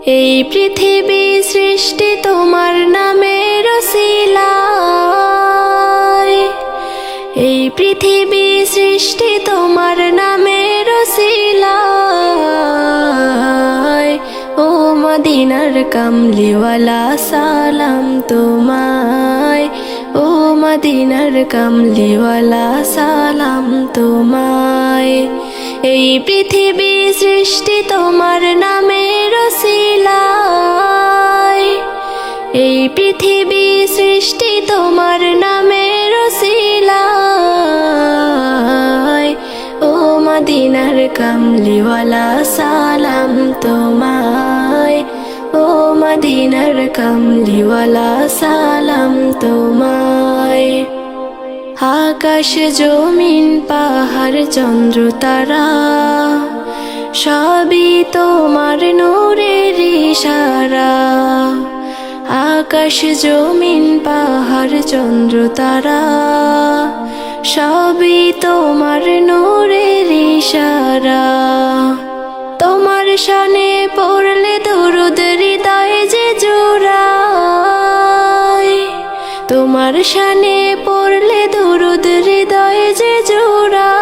এই পৃথিবী সৃষ্টি তোমার নামের ওসিলায়, এই পৃথিবী সৃষ্টি তোমার নামের ওসিলায়। ও মদিনার কামলিওয়ালা সালাম তোমায়, ও মদিনার কামলিওয়ালা সালাম তোমায়। এই পৃথিবী সৃষ্টি তোমার নামের ওসিলায়, এই পৃথিবী সৃষ্টি তোমার নামের ওসিলায়। ও মদিনার কামলিওয়ালা সালাম তোমায়, ও মদিনার কামলিওয়ালা সালাম তোমায়। আকাশ জমিন পাহাড় চন্দ্র তারা সবই তোমার নূরের ইশারা। আকাশ জমিন পাহাড় চন্দ্র তারা সবই তোমার নূরের ইশারা। তোমার শানে পড়লে দরুদ হৃদয়ে যে জোড়ায়, তোমার শানে পড়লে দরুদ হৃদয়ে যে জোড়ায়।